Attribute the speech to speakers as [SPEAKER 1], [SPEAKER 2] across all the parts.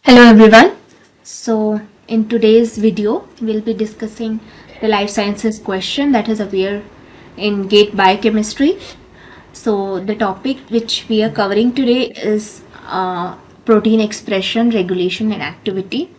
[SPEAKER 1] Hello everyone. So in today's video we'll be discussing the life sciences question that has appeared in GATE biochemistry. So the topic which we are covering today is protein expression, regulation and activity.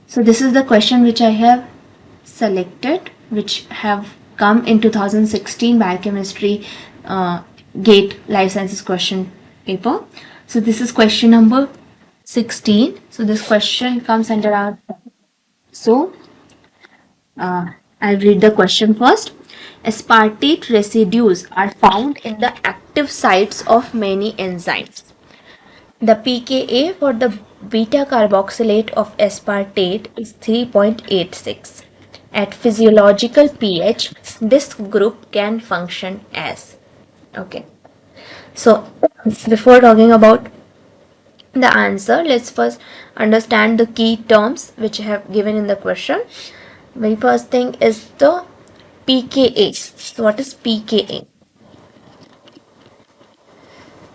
[SPEAKER 1] So this is the question which I have selected, which have come in 2016 biochemistry GATE life sciences question paper. So this is question number 16. So this question comes under our. So I'll read the question first. Aspartate residues are found in the active sites of many enzymes. The pKa for the beta carboxylate of aspartate is 3.86. At physiological pH, this group can function as. Okay. So before talking about the answer, let's first understand the key terms which I have given in the question. Very first thing is the pKa. So what is pKa?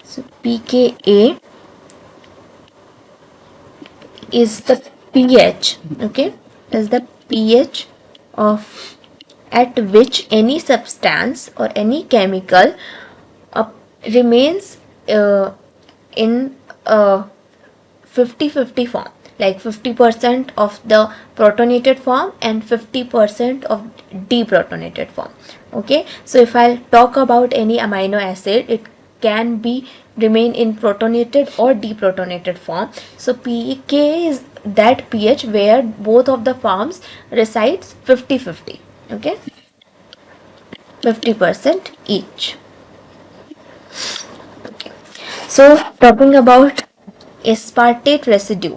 [SPEAKER 1] So pKa is the pH, okay, is the pH of at which any substance or any chemical remains in a 50-50 form, like 50% of the protonated form and 50% of deprotonated form. Okay, so if I'll talk about any amino acid, it can be remain in protonated or deprotonated form. So pK is that pH where both of the forms resides 50-50. Okay, 50% each. Okay, so talking about aspartate residue.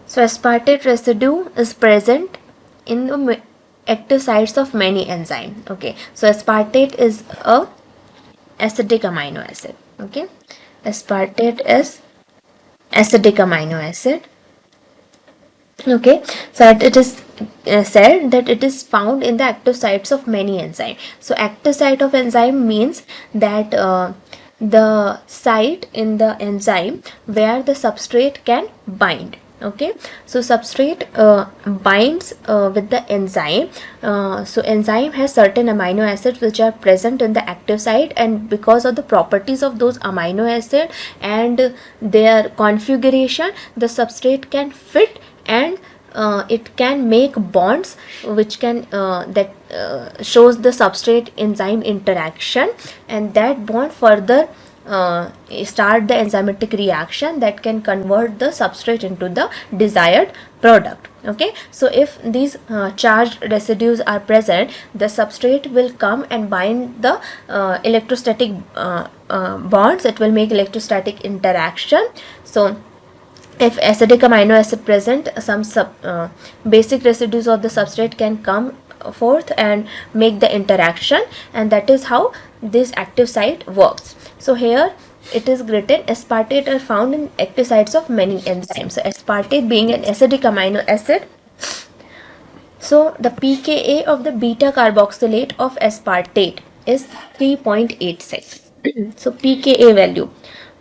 [SPEAKER 1] So aspartate residue is present in the active sites of many enzymes. Okay, so aspartate is a acidic amino acid. Okay, aspartate is acidic amino acid. Okay, so it is said that it is found in the active sites of many enzymes. So active site of enzyme means that the site in the enzyme where the substrate can bind. Okay, so substrate binds with the enzyme. So enzyme has certain amino acids which are present in the active site, and because of the properties of those amino acids and their configuration, the substrate can fit and it can make bonds which can shows the substrate enzyme interaction, and that bond further start the enzymatic reaction that can convert the substrate into the desired product. Okay, so if these charged residues are present, the substrate will come and bind the electrostatic bonds. It will make electrostatic interaction. So if acidic amino acid present, some basic residues of the substrate can come forth and make the interaction, and that is how this active site works. So here it is written aspartate are found in active sites of many enzymes. So aspartate being an acidic amino acid, so the pKa of the beta carboxylate of aspartate is 3.86. So pKa value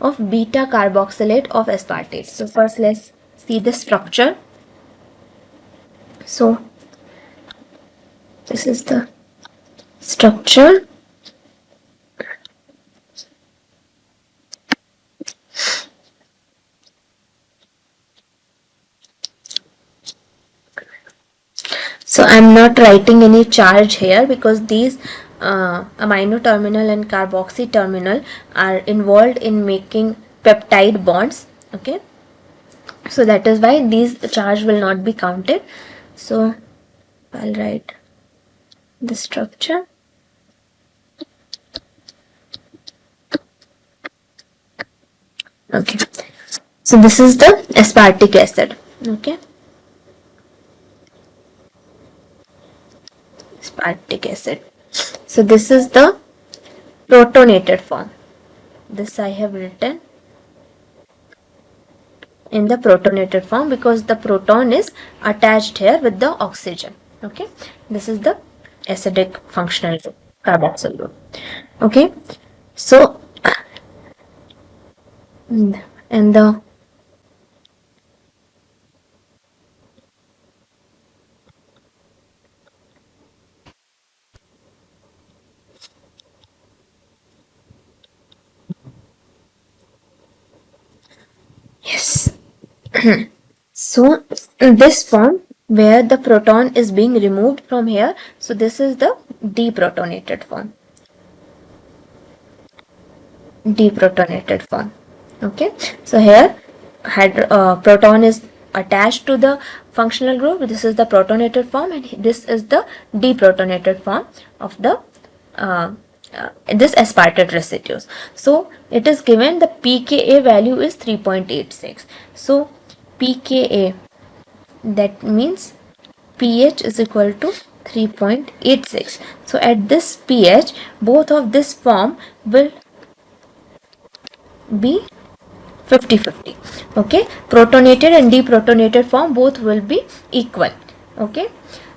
[SPEAKER 1] of beta carboxylate of aspartate. So first let's see the structure. So this is the structure. So I'm not writing any charge here because these amino terminal and carboxy terminal are involved in making peptide bonds. Okay, so that is why these charge will not be counted. So I'll write the structure. Okay, so this is the aspartic acid. Okay, aspartic acid. So this is the protonated form. This I have written in the protonated form because the proton is attached here with the oxygen. Okay, this is the acidic functional group, carboxyl group. Okay, so and the So this form where the proton is being removed from here, so this is the deprotonated form. Deprotonated form. Okay, so here proton is attached to the functional group. This is the protonated form, and this is the deprotonated form of the this aspartate residues. So it is given the pKa value is 3.86. So pKa, that means pH is equal to 3.86. So at this pH, both of this form will be 50-50. Okay, protonated and deprotonated form both will be equal. Okay,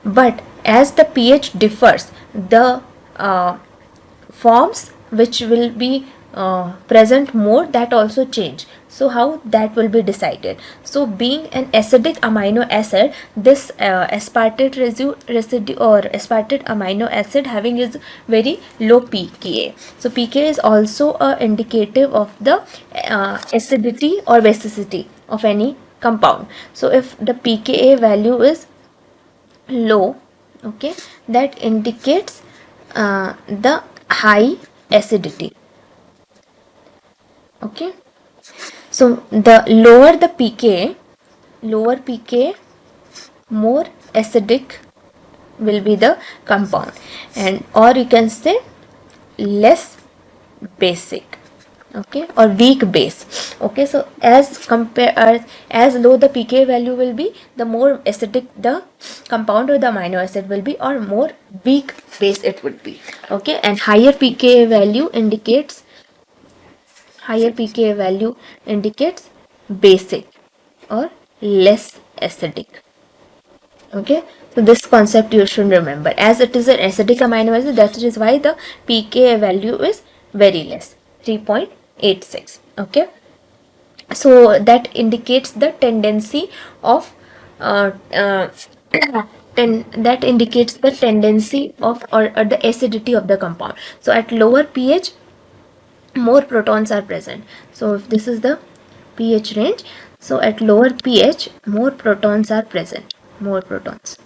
[SPEAKER 1] but as the pH differs, the forms which will be present more, that also change. So how that will be decided? So being an acidic amino acid, this aspartate residue or aspartate amino acid having is very low pKa. So pKa is also a indicative of the acidity or basicity of any compound. So if the pKa value is low, okay, that indicates the high acidity. Okay, so the lower the pKa, more acidic will be the compound, and or you can say less basic. Okay, or weak base. Okay, so as low the pKa value will be, the more acidic the compound or the amino acid will be, or more weak base it would be. Okay, and higher pKa value indicates basic or less acidic. Okay, so this concept you should remember, as it is an acidic amino acid, that is why the pKa value is very less, 3.86. Okay, so that indicates the tendency of that indicates the tendency of or the acidity of the compound. So at lower pH, more protons are present. So if this is the pH range, so at lower pH, more protons are present, more protons.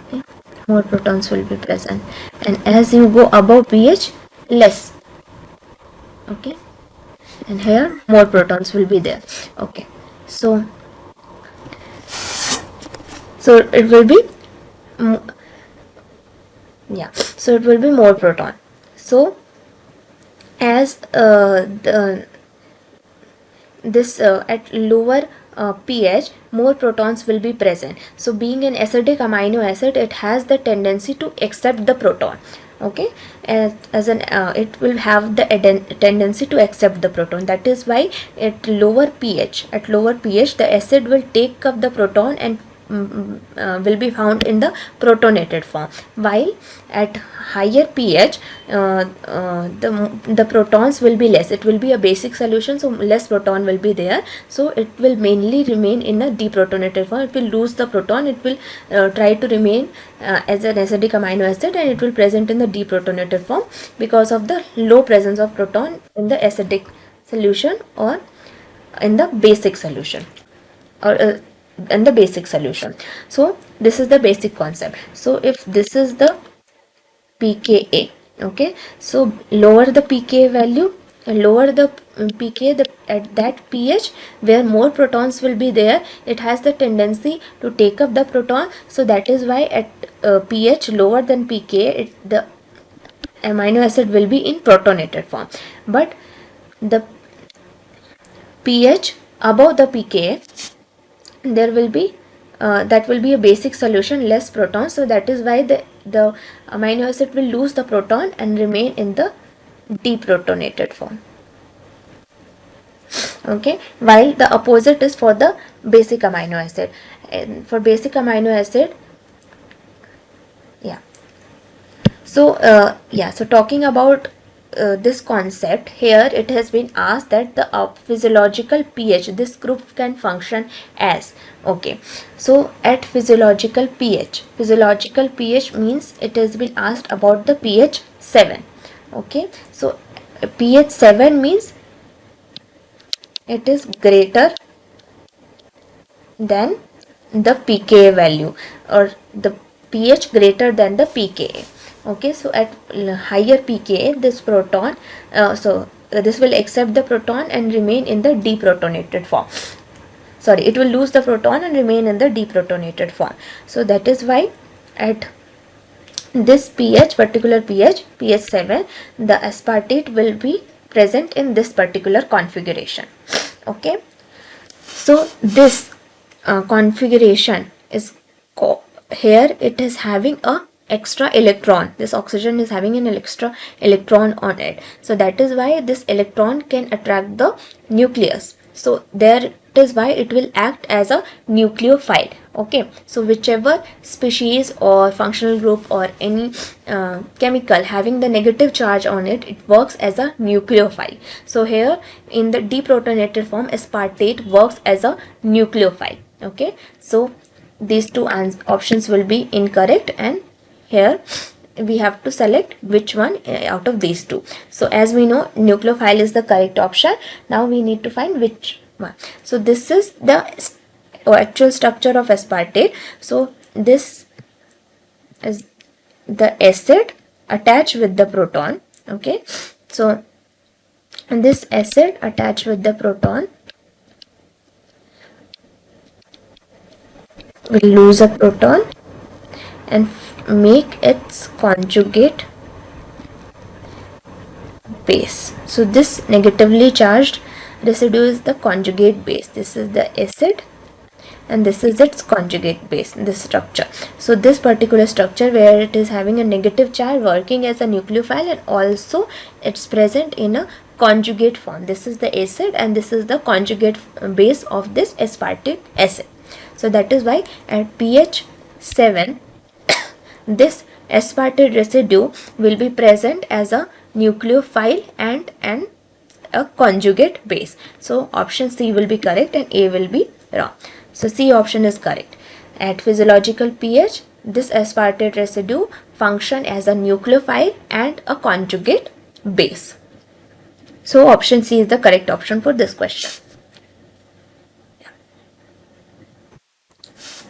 [SPEAKER 1] Okay, more protons will be present, and as you go above pH, less. Okay, and here more protons will be there. Okay, so it will be so it will be more proton. So as at lower pH, more protons will be present. So being an acidic amino acid, it has the tendency to accept the proton. Okay, as an it will have the tendency to accept the proton. That is why at lower pH, the acid will take up the proton and will be found in the protonated form, while at higher pH the protons will be less. It will be a basic solution, so less proton will be there, so it will mainly remain in a deprotonated form. It will lose the proton, it will try to remain as an acidic amino acid, and it will present in the deprotonated form because of the low presence of proton in the acidic solution or in the basic solution, or in the basic solution. So this is the basic concept. So if this is the pKa, okay, so lower the pKa value, lower the pKa, at that pH where more protons will be there, it has the tendency to take up the proton. So that is why at pH lower than pKa, the amino acid will be in protonated form. But the pH above the pKa, there will be that will be a basic solution, less protons. So that is why the amino acid will lose the proton and remain in the deprotonated form. Okay, while the opposite is for the basic amino acid. And for basic amino acid, yeah, so so talking about this concept here, it has been asked that the physiological pH, this group can function as, okay, so at physiological pH means it has been asked about the pH 7. Okay, so pH 7 means it is greater than the pKa value, or the pH greater than the pKa. Okay, so at higher pKa, this proton, this will accept the proton and remain in the deprotonated form. Sorry, it will lose the proton and remain in the deprotonated form. So that is why at this particular pH 7, the aspartate will be present in this particular configuration. Okay, so this configuration is here it is having a extra electron. This oxygen is having an extra electron on it, so that is why this electron can attract the nucleus. So there is why it will act as a nucleophile. Okay, so whichever species or functional group or any chemical having the negative charge on it, it works as a nucleophile. So here in the deprotonated form, aspartate works as a nucleophile. Okay, so these two options will be incorrect, and here we have to select which one out of these two. So as we know, nucleophile is the correct option. Now we need to find which one. So this is the actual structure of aspartate. So this is the acid attached with the proton. Okay, so this acid attached with the proton will lose a proton and make its conjugate base. So this negatively charged residue is the conjugate base. This is the acid and this is its conjugate base, this structure. So this particular structure where it is having a negative charge working as a nucleophile, and also it's present in a conjugate form. This is the acid and this is the conjugate base of this aspartic acid. So that is why at pH 7 this aspartate residue will be present as a nucleophile and a conjugate base. So option C will be correct and A will be wrong. So C option is correct. At physiological pH, this aspartate residue function as a nucleophile and a conjugate base. So option C is the correct option for this question.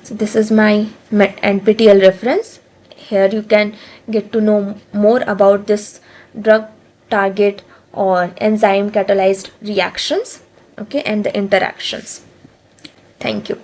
[SPEAKER 1] So this is my NPTEL reference. Here you can get to know more about this drug target or enzyme catalyzed reactions, okay, and the interactions. Thank you.